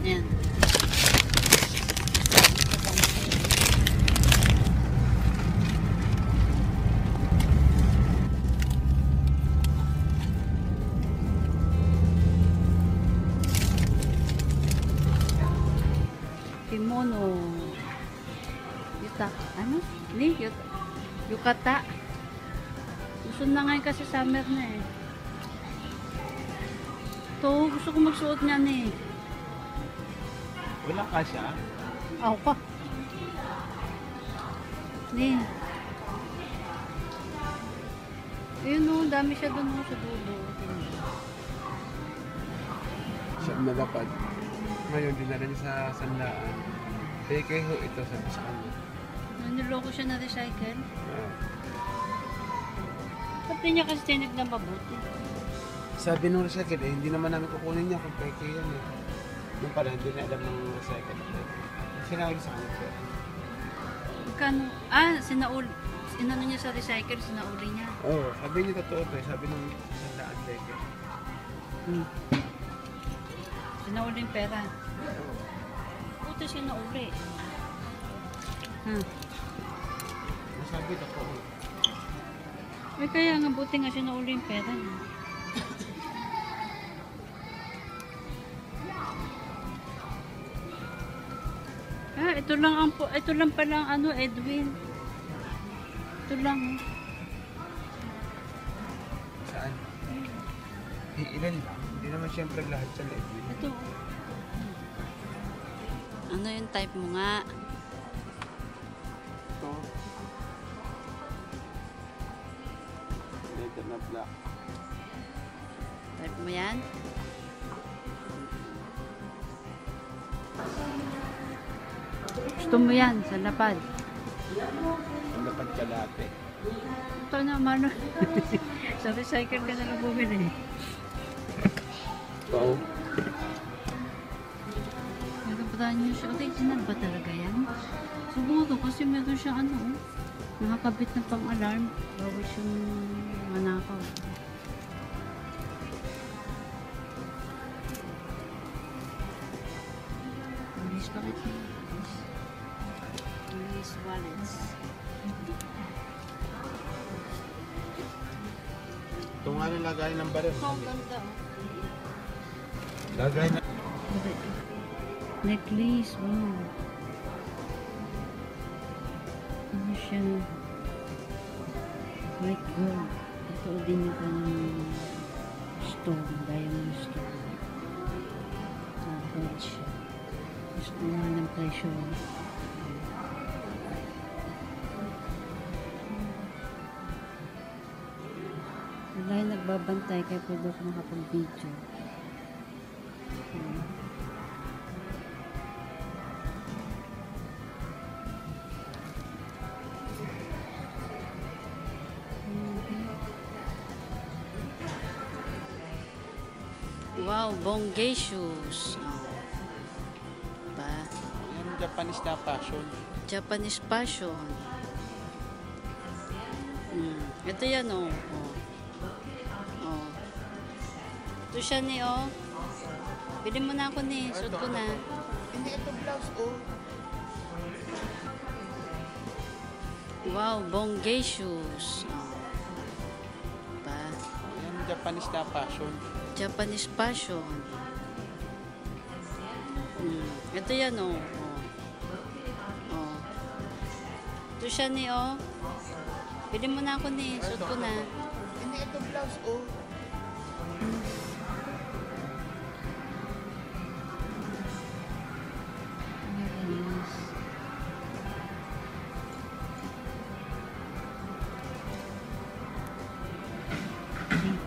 Ayan. Kimono. Yuta. Ano? Yukata. Gusto na ngayon kasi summer na eh. Ito, gusto ko magsuot niyan eh. Wala ka siya? Ako pa. Ni. Ayun o, dami siya doon sa dulo. Siya nalapad. Ngayon, dinala niya sa sandaan. Kaya ho ito, sabi sa kanya. Niloko siya na recycle. Ah. Ba't niya kasi tinignan mabuti? Sabi nung recycle, eh, hindi naman namin kukunin niya kung peke yan eh. Nung pala, hindi na alam ng recycle. Sinabi sa kanya po. Magkano? Sinano niya sa recycle, sinauli niya. Oo, sabi niya totoo to eh. Sabi nung sandaan peke. Sinauli yung pera. Oo. Buti sinauli. Sabi totoo. Ay, kaya nga buti nga sinauli yung pera niya. Ito lang pala ang Edwin. Ito lang. Saan? Ilan lang? Hindi naman siyempre lahat sa Edwin. Ito. Ano yung type mo nga? Ito. Leather na black. Type mo yan? Gusto mo yan sa lapad? Ang lapad kalate. Ito naman. Sa recycle ka na lang bumili. Oo. Meron ba niyo siya? Original ba talaga yan? Siguro kasi meron siya nakakabit na pang alarm. Bawal siyang manakaw. Police, bakit yun? Police wallets. Ito nga na lagay ng baril. Ito ang ganda. Lagay na. Necklace, wow. Ano siya? White gold. Ito din yung kanyang stone, diamond stone. Gold siya. Gusto nga ng presyo. Wala yung nagbabantay kaya pwede ako makapag-video. Wow, Bongay shoes. Diba? Yung Japanese na fashion. Japanese fashion. Ito yan oh. Ito siya ni Bili mo na ako ni. Suot ko na. Hindi ito blouse Wow, Bongay shoes. Diba? Yung Japanese na fashion. Japanese fashion. Ito yan Ito siya ni Bili mo na ako ni. Suot ko na. Hindi ito blouse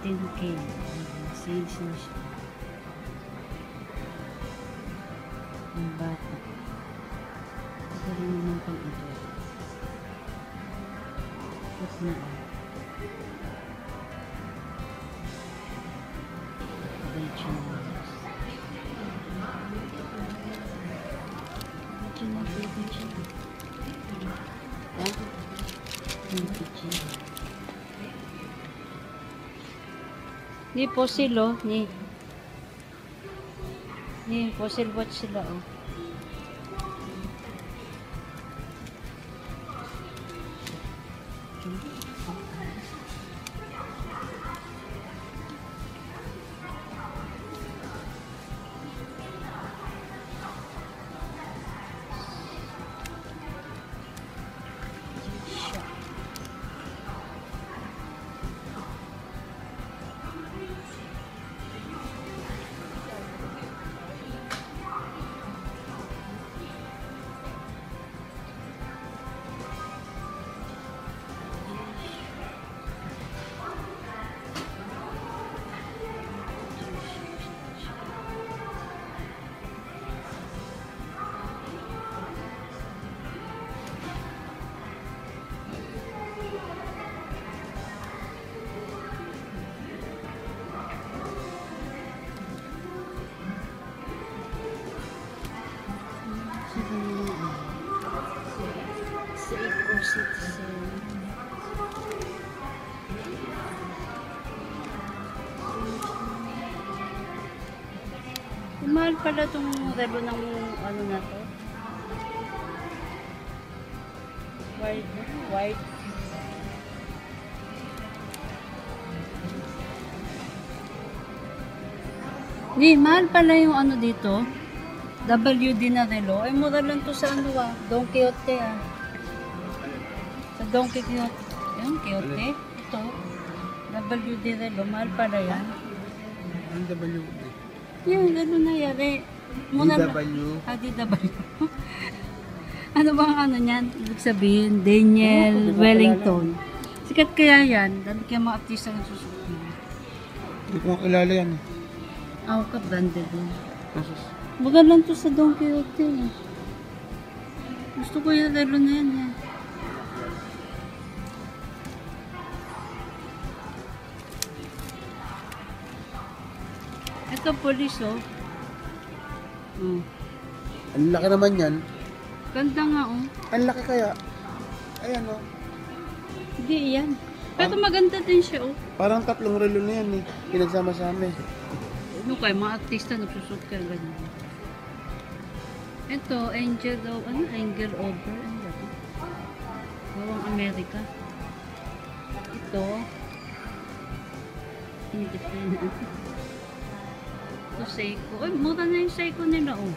$10K. Sales na siya. Ang bata. Ito rin naman pang ito. Ito na Ni po silo ni Yung fossil watch sila, oh. Seiko Citizen. Mahal pala itong relo ng ano na to. White. Ni, mahal pala yung ano dito. WD na relo. Ay, mura lang to sa ano Don Quixote Sa Don Quixote. Yung Quixote. Ito. WD relo. Mahal pala yan. Ang W. Yan, ano na yan. Muna DW. DW. Ano bang ano niyan? Ibig sabihin, Daniel Wellington. Sikat kaya yan. Dami kaya mga artista ng susunod. Hindi ko makilala yan. Ako ka, branded din. Nasus. Magalang to sa Don Quixote. Gusto ko yung relo na yan. Ito, police, oh. Ang laki naman yan. Ganda nga, oh. Ang laki kaya. Ayan o. Hindi, yan. Pero maganda din siya, oh. Parang 3 relo na yan eh. Pinagsama-sama eh. Ano kayo, mga artista nagsusot kayo ganyan. Ito, Angel daw, Angel Over, ano ba ito? Bawang Amerika. Ito, Independent. Ito, Seiko. Ay, mura na yung Seiko nila, oh.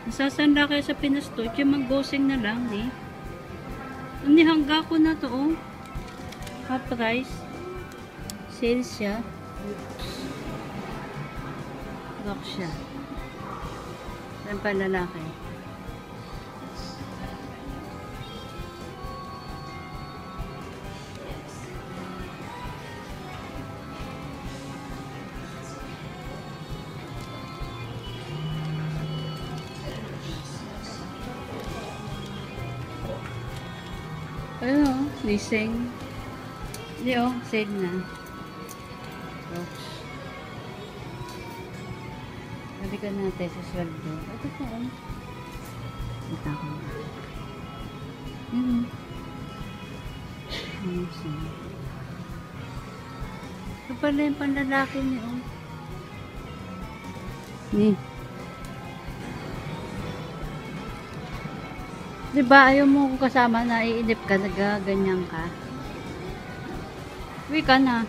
Nasasanda kayo sa Pinas to, yung mag-gosing na lang, eh. Ano, hangga ko na to, oh. Half price. Sales siya. Rock siya. Saan pa lalaki? Ayun, lising. Hindi, oh, sale na. Rocks. Balikan natin sa sweldo. Ito po, oh. Ito ako. Ito pala yung panlalaki niyo, oh. Ni. Diba, ayaw mo kung kasama na iinip ka, nagaganyan ka. Uwi ka na.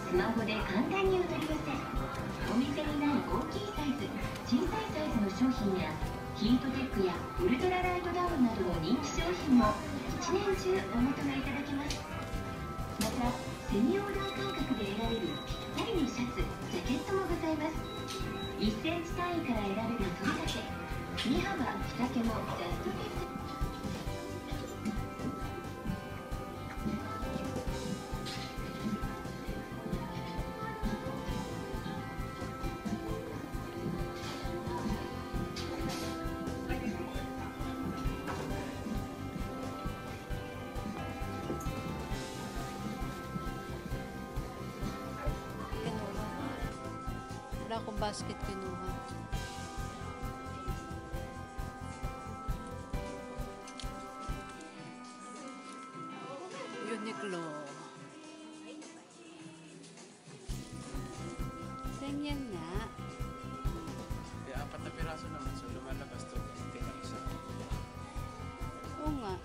スマホで簡単にお取り寄せ。お店にない大きいサイズ、小さいサイズの商品やヒートテックやウルトラライトダウンなどの人気商品も一年中お求めいただけます。またセミオーダー感覚で選べるぴったりのシャツ、ジャケットもございます。1センチ単位から選べる取り丈、身幅、着丈もジャストフィット。Wala akong basket kinuha. Uniqlo. Ganyan nga. Kaya 4 na piraso naman, so lumalabas to. Hindi lang isa. Oo nga.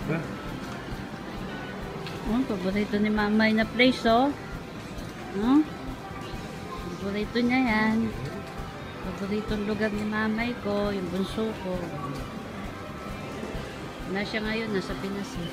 Ha? Oh, paborito ni Mamay na place, oh. Oh? Paborito niya yan. Paboritong lugar ni Mamay ko, yung bunso ko. Na siya ngayon, nasa Pinas, eh.